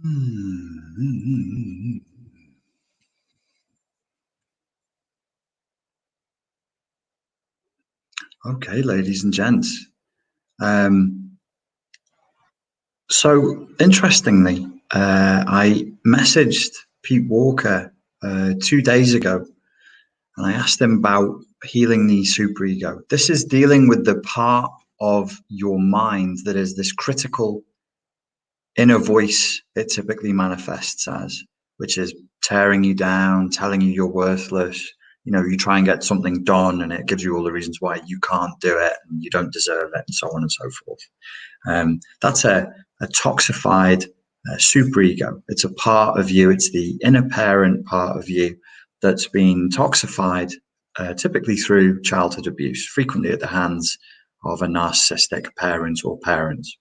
Hmm. Okay, ladies and gents. Um, so interestingly, I messaged Pete Walker 2 days ago, and I asked him about healing the superego. This is dealing with the part of your mind that is this critical inner voice it typically manifests as, which is tearing you down, telling you you're worthless. You know, you try and get something done and it gives you all the reasons why you can't do it and you don't deserve it and so on and so forth. That's a toxified superego. It's a part of you. It's the inner parent part of you that's been toxified, typically through childhood abuse, frequently at the hands of a narcissistic parent or parents.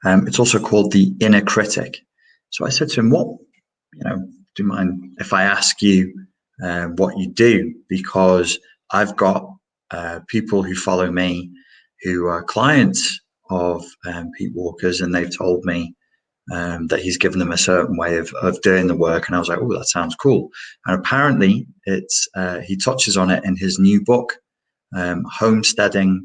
It's also called the inner critic. So I said to him, do you mind if I ask you what you do? Because I've got people who follow me who are clients of Pete Walker's, and they've told me that he's given them a certain way of doing the work. And I was like, oh, that sounds cool. And apparently he touches on it in his new book, Homesteading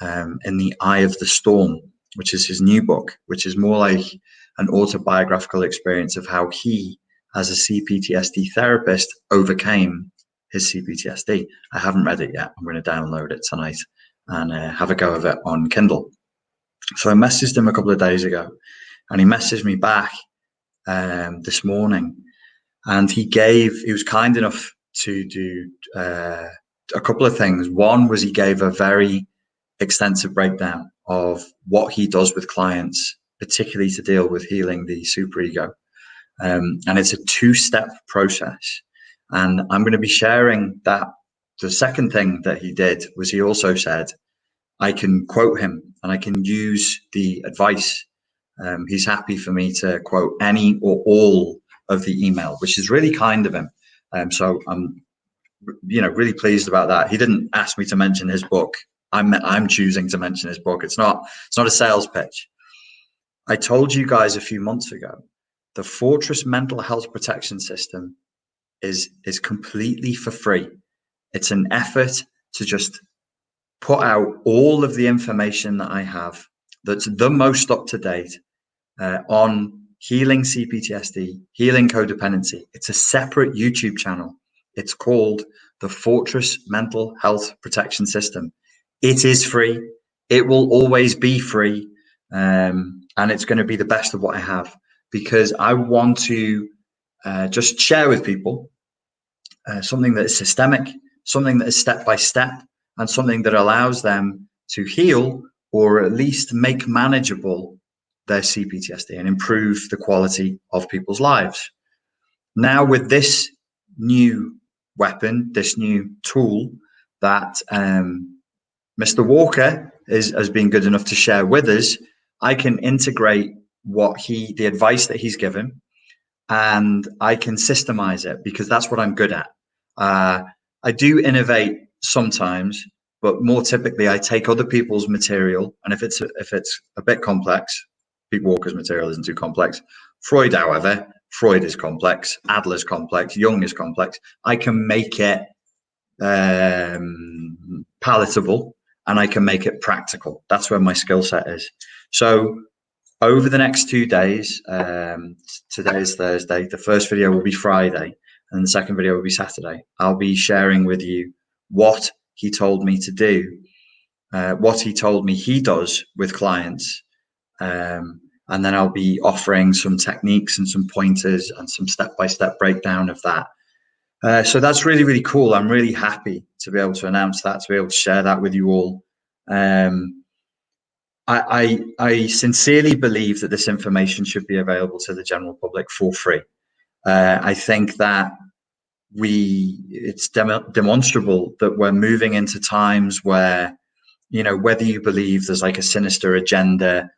in the Eye of the Storm, which is his new book, which is more like an autobiographical experience of how he, as a CPTSD therapist, overcame his CPTSD. I haven't read it yet. I'm going to download it tonight and have a go of it on Kindle. So I messaged him a couple of days ago, and he messaged me back this morning, and he was kind enough to do a couple of things. One was he gave a very extensive breakdown of what he does with clients, particularly to deal with healing the superego. And it's a 2-step process. And I'm going to be sharing that. The second thing that he did was he also said, I can quote him and I can use the advice. He's happy for me to quote any or all of the email, which is really kind of him. So I'm really pleased about that. He didn't ask me to mention his book. I'm choosing to mention his book. It's not a sales pitch. I told you guys a few months ago, the Fortress Mental Health Protection System is completely for free. It's an effort to just put out all of the information that I have that's the most up to date on healing CPTSD, healing codependency. It's a separate YouTube channel. It's called the Fortress Mental Health Protection System. It is free. It will always be free. And it's going to be the best of what I have, because I want to just share with people something that is systemic, something that is step by step, and something that allows them to heal, or at least make manageable, their CPTSD and improve the quality of people's lives. Now, with this new weapon, this new tool that Mr. Walker has been good enough to share with us, I can integrate the advice that he's given, and I can systemize it, because that's what I'm good at. I do innovate sometimes, but more typically I take other people's material, and if it's a bit complex, Pete Walker's material isn't too complex. Freud, however, Freud is complex, Adler's complex, Jung is complex. I can make it palatable, and I can make it practical. That's where my skill set is. So over the next 2 days, today is Thursday, the first video will be Friday, and the second video will be Saturday. I'll be sharing with you what he told me to do, what he told me he does with clients, and then I'll be offering some techniques and some pointers and some step-by-step breakdown of that. So that's really, really cool. I'm really happy to be able to announce that, to be able to share that with you all. I sincerely believe that this information should be available to the general public for free. I think that it's demonstrable that we're moving into times where, whether you believe there's like a sinister agenda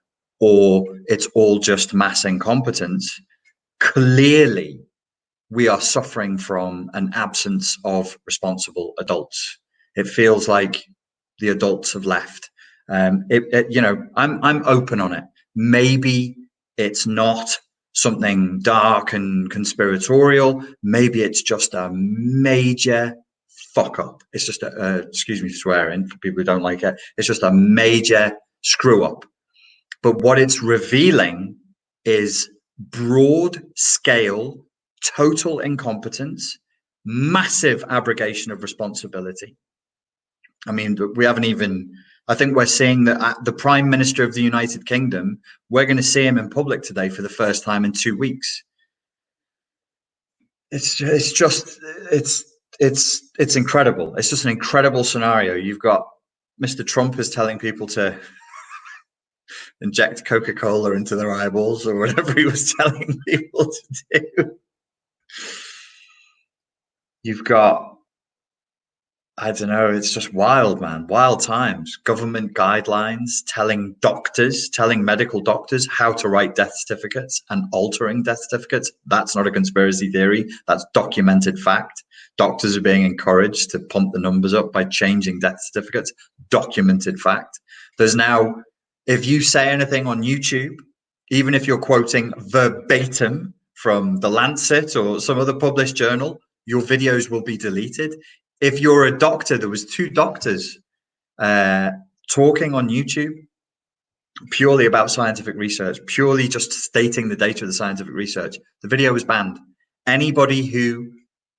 or it's all just mass incompetence, clearly we are suffering from an absence of responsible adults. It feels like the adults have left. I'm open on it. Maybe It's not something dark and conspiratorial. Maybe it's just a major fuck up. It's just excuse me for swearing for people who don't like it. It's just a major screw up. But what it's revealing is broad scale, total incompetence, massive abrogation of responsibility. I mean, we haven't even, I think we're seeing that the Prime Minister of the United Kingdom, we're going to see him in public today for the first time in 2 weeks. It's incredible. It's just an incredible scenario. You've got Mr. Trump is telling people to inject Coca-Cola into their eyeballs or whatever he was telling people to do. You've got, I don't know, it's just wild, man. Wild times. Government guidelines telling medical doctors how to write death certificates and altering death certificates. That's not a conspiracy theory. That's documented fact. Doctors are being encouraged to pump the numbers up by changing death certificates. Documented fact. There's now, if you say anything on YouTube, even if you're quoting verbatim from The Lancet or some other published journal, your videos will be deleted. If you're a doctor, there was 2 doctors talking on YouTube purely about scientific research, purely just stating the data of the scientific research. The video was banned. Anybody who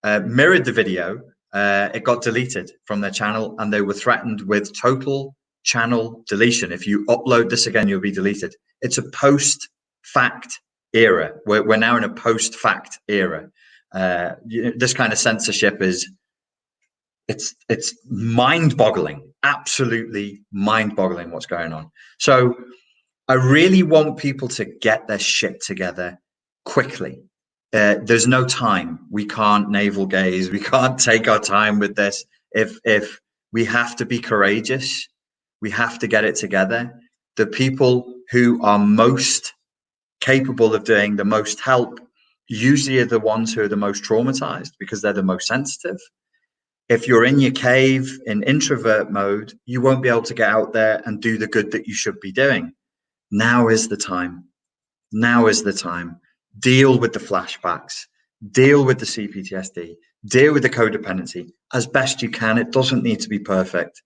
mirrored the video, it got deleted from their channel, and they were threatened with total channel deletion. If you upload this again, you'll be deleted. It's a post-fact era. We're now in a post-fact era. This kind of censorship is, it's mind-boggling, absolutely mind-boggling what's going on. So I really want people to get their shit together quickly. There's no time. We can't navel gaze. We can't take our time with this. If we have to be courageous, we have to get it together. The people who are most capable of doing the most help usually are the ones who are the most traumatized because they're the most sensitive. If you're in your cave in introvert mode, you won't be able to get out there and do the good that you should be doing. Now is the time. Now is the time. Deal with the flashbacks, deal with the CPTSD, deal with the codependency as best you can. It doesn't need to be perfect.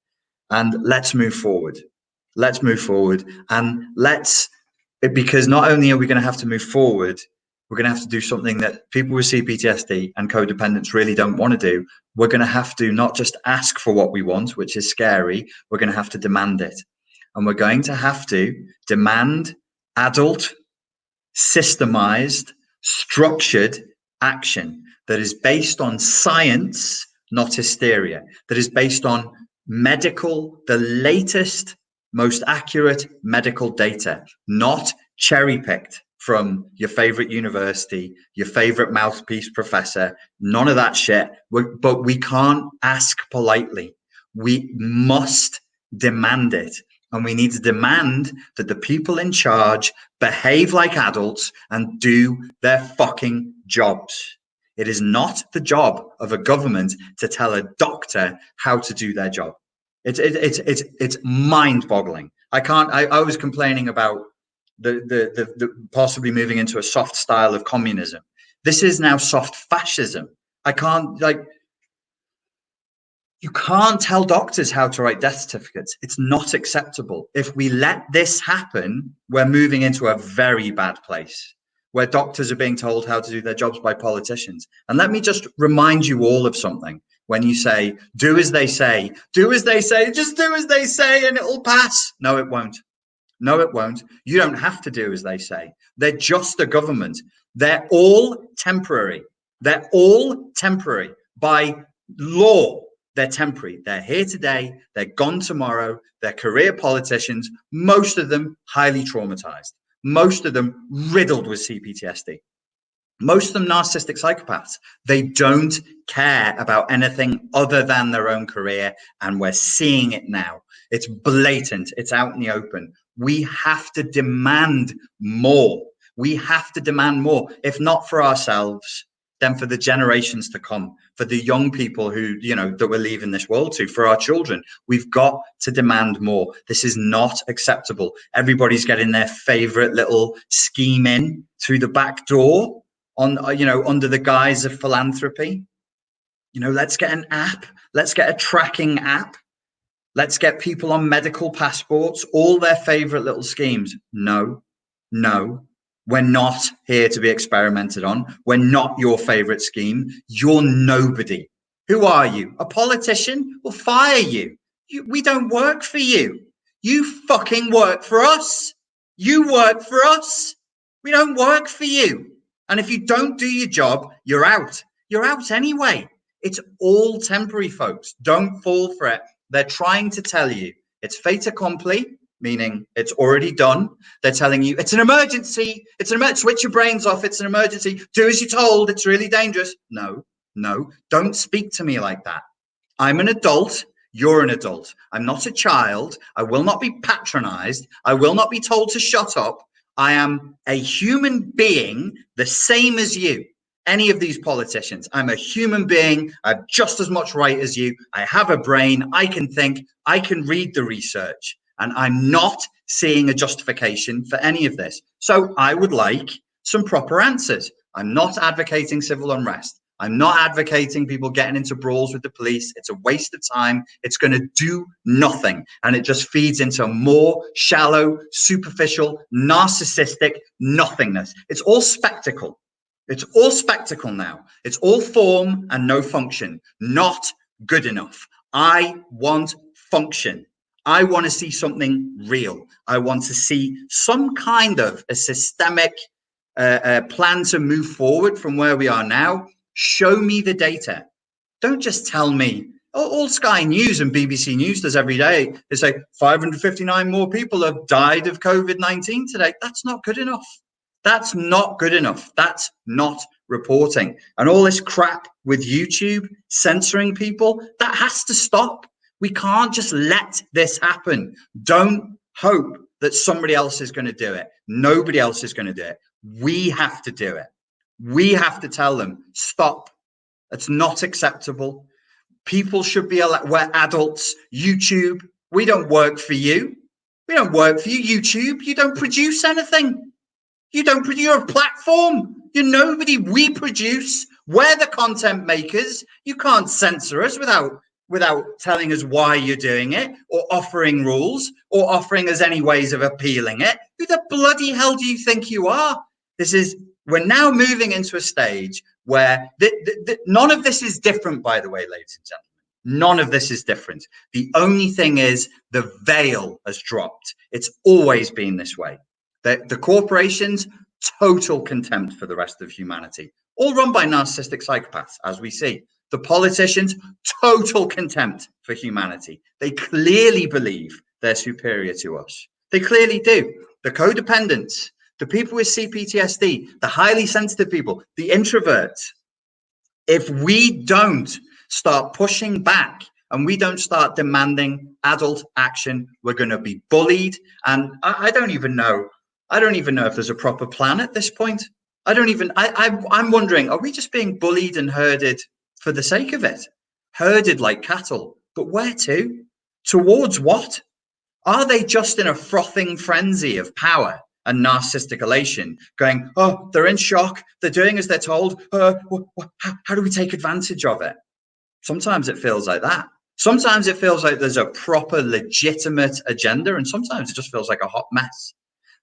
And let's move forward. Let's move forward. And because not only are we going to have to move forward, we're going to have to do something that people with CPTSD and codependence really don't want to do. We're going to have to not just ask for what we want, which is scary. We're going to have to demand it. And we're going to have to demand adult, systemized, structured action that is based on science, not hysteria, that is based on the latest, most accurate medical data, not cherry-picked from your favorite university, your favorite mouthpiece professor, none of that shit. But we can't ask politely. We must demand it. And we need to demand that the people in charge behave like adults and do their fucking jobs. It is not the job of a government to tell a doctor how to do their job. It's mind-boggling. I was complaining about the possibly moving into a soft style of communism. This is now soft fascism. You can't tell doctors how to write death certificates. It's not acceptable. If we let this happen, we're moving into a very bad place where doctors are being told how to do their jobs by politicians. And let me just remind you all of something. When you say, do as they say, just do as they say and it'll pass. No, it won't. No, it won't. You don't have to do as they say. They're just a government. They're all temporary. They're all temporary. By law, they're temporary. They're here today. They're gone tomorrow. They're career politicians, most of them highly traumatized, most of them riddled with CPTSD. Most of them narcissistic psychopaths. They don't care about anything other than their own career. And we're seeing it now. It's blatant. It's out in the open. We have to demand more. We have to demand more. If not for ourselves, then for the generations to come, for the young people who, that we're leaving this world to, for our children, we've got to demand more. This is not acceptable. Everybody's getting their favorite little scheme in through the back door under the guise of philanthropy. Let's get an app. Let's get a tracking app. Let's get people on medical passports, all their favorite little schemes. No, we're not here to be experimented on. We're not your favorite scheme. You're nobody. Who are you? A politician? We'll fire you. We don't work for you. You fucking work for us. You work for us. We don't work for you. And if you don't do your job, you're out. You're out anyway. It's all temporary, folks. Don't fall for it. They're trying to tell you it's fait accompli, meaning it's already done. They're telling you it's an emergency. It's an emergency. Switch your brains off. It's an emergency. Do as you're told. It's really dangerous. No, don't speak to me like that. I'm an adult. You're an adult. I'm not a child. I will not be patronized. I will not be told to shut up. I am a human being, the same as you. Any of these politicians. I'm a human being. I have just as much right as you. I have a brain. I can think. I can read the research. And I'm not seeing a justification for any of this. So I would like some proper answers. I'm not advocating civil unrest. I'm not advocating people getting into brawls with the police. It's a waste of time. It's going to do nothing. And it just feeds into more shallow, superficial, narcissistic nothingness. It's all spectacle. It's all spectacle now. It's all form and no function. Not good enough. I want function. I want to see something real. I want to see some kind of a systemic plan to move forward from where we are now. Show me the data. Don't just tell me. All Sky News and BBC News does every day. They say 559 more people have died of COVID-19 today. That's not good enough. That's not good enough. That's not reporting. And all this crap with YouTube censoring people, that has to stop. We can't just let this happen. Don't hope that somebody else is going to do it. Nobody else is going to do it. We have to do it. We have to tell them, stop. It's not acceptable. People should be allowed, we're adults. YouTube, we don't work for you. We don't work for you, YouTube. You don't produce anything. You're a platform. You're nobody. We produce. We're the content makers. You can't censor us without telling us why you're doing it, or offering rules, or offering us any ways of appealing it. Who the bloody hell do you think you are? We're now moving into a stage where none of this is different, by the way, ladies and gentlemen. None of this is different. The only thing is the veil has dropped. It's always been this way. The corporations, total contempt for the rest of humanity, all run by narcissistic psychopaths, as we see. The politicians, total contempt for humanity. They clearly believe they're superior to us. They clearly do. The codependents, the people with CPTSD, the highly sensitive people, the introverts. If we don't start pushing back and we don't start demanding adult action, we're going to be bullied. And I don't even know if there's a proper plan at this point. I'm wondering, are we just being bullied and herded for the sake of it? Herded like cattle, but where to? Towards what? Are they just in a frothing frenzy of power and narcissistic elation, going, oh, they're in shock, they're doing as they're told, how do we take advantage of it? Sometimes it feels like that. Sometimes it feels like there's a proper legitimate agenda, and sometimes it just feels like a hot mess.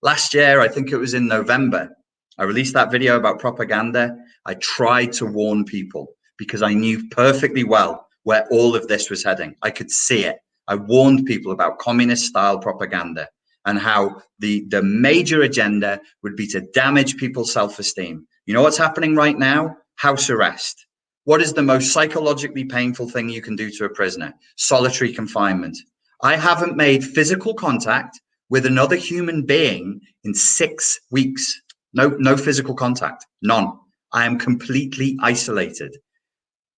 Last year, I think it was in November, I released that video about propaganda. I tried to warn people because I knew perfectly well where all of this was heading. I could see it. I warned people about communist style propaganda and how the major agenda would be to damage people's self-esteem. You know what's happening right now? House arrest. What is the most psychologically painful thing you can do to a prisoner? Solitary confinement. I haven't made physical contact with another human being in 6 weeks. No physical contact, none. I am completely isolated.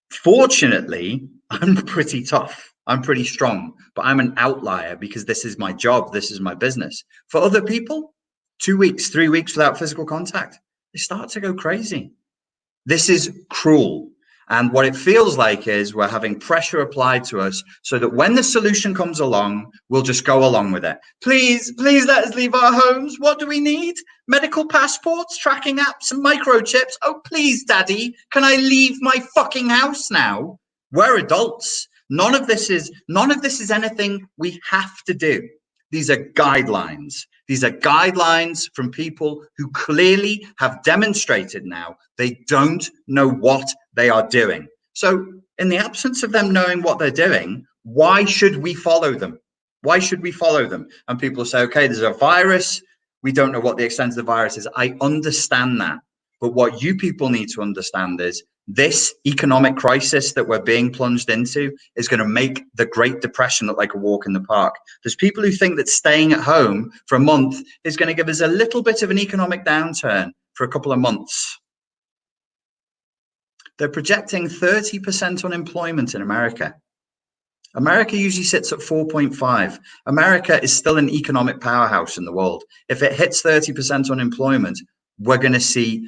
Fortunately, I'm pretty tough. I'm pretty strong, but I'm an outlier because this is my job. This is my business. For other people, 2 weeks, 3 weeks without physical contact, they start to go crazy. This is cruel. And what it feels like is we're having pressure applied to us so that when the solution comes along, we'll just go along with it. Please, please let us leave our homes. What do we need? Medical passports, tracking apps, and microchips. Oh, please, Daddy, can I leave my fucking house now? We're adults. None of this is anything we have to do. These are guidelines. These are guidelines from people who clearly have demonstrated now they don't know what they are doing. So in the absence of them knowing what they're doing, why should we follow them? Why should we follow them? And people say, okay, there's a virus. We don't know what the extent of the virus is. I understand that. But what you people need to understand is this economic crisis that we're being plunged into is going to make the Great Depression look like a walk in the park. There's people who think that staying at home for a month is going to give us a little bit of an economic downturn for a couple of months. They're projecting 30% unemployment in America. America usually sits at 4.5. America is still an economic powerhouse in the world. If it hits 30% unemployment, we're going to see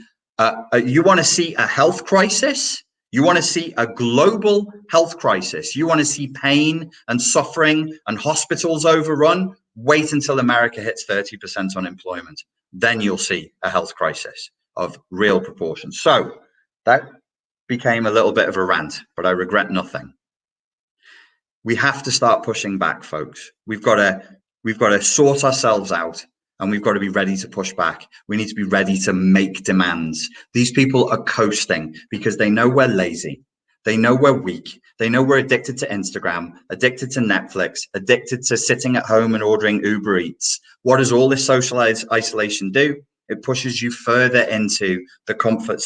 you want to see a health crisis? You want to see a global health crisis? You want to see pain and suffering and hospitals overrun? Wait until America hits 30% unemployment. Then you'll see a health crisis of real proportions. So that became a little bit of a rant, but I regret nothing. We have to start pushing back, folks. We've got to sort ourselves out. And we've got to be ready to push back. We need to be ready to make demands. These people are coasting because they know we're lazy. They know we're weak. They know we're addicted to Instagram, addicted to Netflix, addicted to sitting at home and ordering Uber Eats. What does all this social isolation do? It pushes you further into the comfort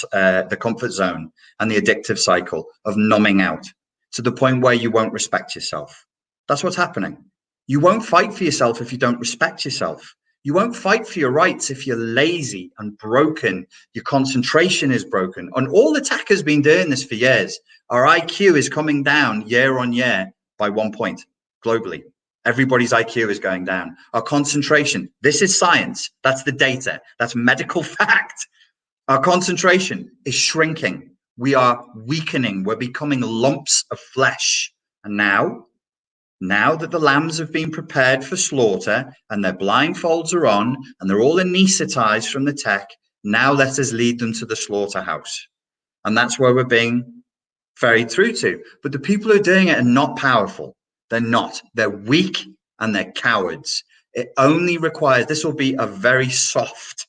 zone and the addictive cycle of numbing out to the point where you won't respect yourself. That's what's happening. You won't fight for yourself if you don't respect yourself. You won't fight for your rights if you're lazy and broken. Your concentration is broken. And all the tech has been doing this for years. Our IQ is coming down year on year by 1 point globally. Everybody's IQ is going down. Our concentration, this is science. That's the data. That's medical fact. Our concentration is shrinking. We are weakening. We're becoming lumps of flesh. And now that the lambs have been prepared for slaughter and their blindfolds are on and they're all anesthetized from the tech, now let us lead them to the slaughterhouse. And that's where we're being ferried through to. But the people who are doing it are not powerful. They're not. They're weak and they're cowards. It only requires, this will be a very soft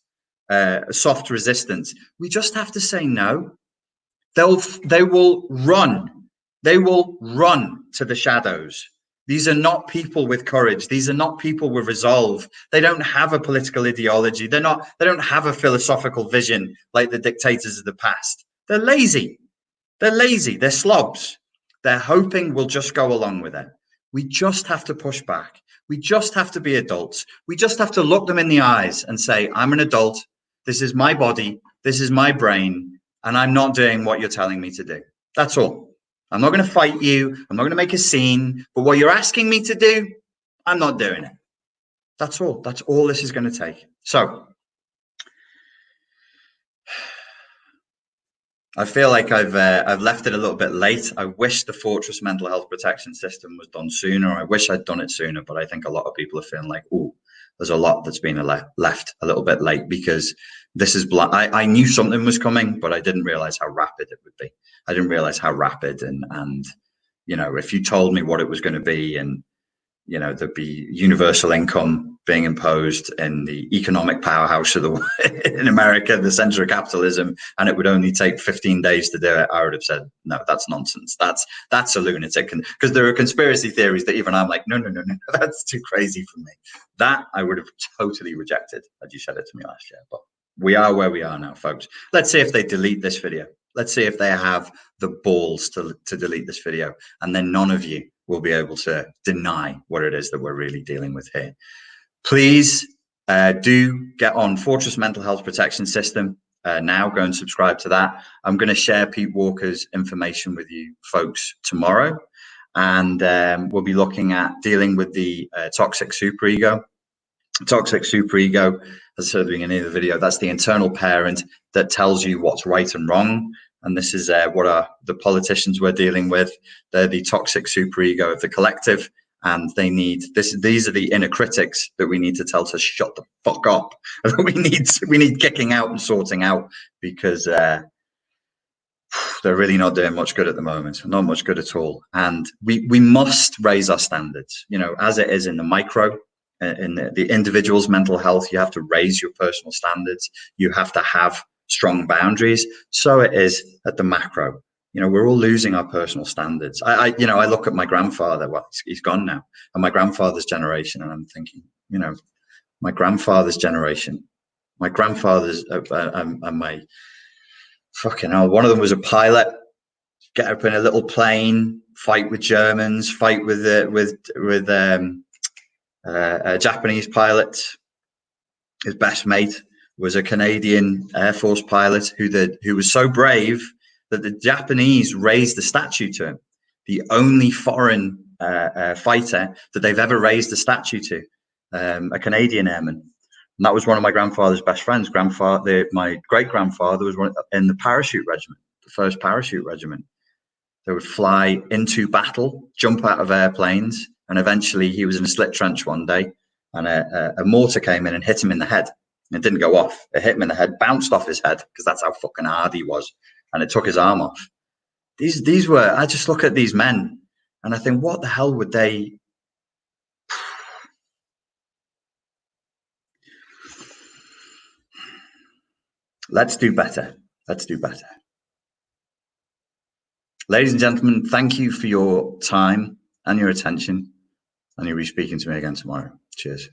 resistance. We just have to say no. They will run. They will run to the shadows. These are not people with courage. These are not people with resolve. They don't have a political ideology. They don't have a philosophical vision like the dictators of the past. They're lazy. They're lazy. They're slobs. They're hoping we'll just go along with it. We just have to push back. We just have to be adults. We just have to look them in the eyes and say, I'm an adult. This is my body. This is my brain. And I'm not doing what you're telling me to do. That's all. I'm not going to fight you. I'm not going to make a scene. But what you're asking me to do, I'm not doing it. That's all. That's all this is going to take. So I feel like I've left it a little bit late. I wish the Fortress mental health protection system was done sooner. I wish I'd done it sooner. But I think a lot of people are feeling like, oh, there's a lot that's been left a little bit late because this is I knew something was coming, but I didn't realize how rapid it would be. I didn't realize how rapid and you know, if you told me what it was going to be and, you know, there'd be universal income being imposed in the economic powerhouse of the in America, the center of capitalism, and it would only take 15 days to do it, I would have said, no, that's nonsense. That's a lunatic. Because there are conspiracy theories that even I'm like, no, that's too crazy for me. That I would have totally rejected had you said it to me last year. But we are where we are now, folks. Let's see if they delete this video. Let's see if they have the balls to delete this video, and then none of you will be able to deny what it is that we're really dealing with here. Please do get on Fortress Mental Health Protection System now. Go and subscribe to that. I'm going to share Pete Walker's information with you folks tomorrow, and we'll be looking at dealing with the toxic superego. Toxic superego, as I said at the beginning of the video, that's the internal parent that tells you what's right and wrong. And this is what the politicians we're dealing with. They're the toxic superego of the collective, and they need this. These are the inner critics that we need to tell to shut the fuck up. we need kicking out and sorting out, because they're really not doing much good at the moment. Not much good at all. And we must raise our standards. You know, as it is in the micro, in the individual's mental health, you have to raise your personal standards. You have to have strong boundaries. So it is at the macro. You know, we're all losing our personal standards. I look at my grandfather. Well, he's gone now, and my grandfather's generation, and I'm thinking, you know, my grandfather's generation, my grandfather's and my fucking hell. One of them was a pilot. Get up in a little plane, fight with Germans, fight with Japanese pilots. His best mate was a Canadian Air Force pilot who was so brave that the Japanese raised the statue to him. The only foreign fighter that they've ever raised a statue to, a Canadian airman. And that was one of my grandfather's best friends. My great-grandfather was in the parachute regiment, the first parachute regiment. They would fly into battle, jump out of airplanes, and eventually he was in a slit trench one day, and a mortar came in and hit him in the head. It didn't go off. It hit him in the head, bounced off his head, because that's how fucking hard he was, and it took his arm off. These were, I just look at these men and I think, what the hell would they... Let's do better. Let's do better. Ladies and gentlemen, thank you for your time and your attention, and you'll be speaking to me again tomorrow. Cheers.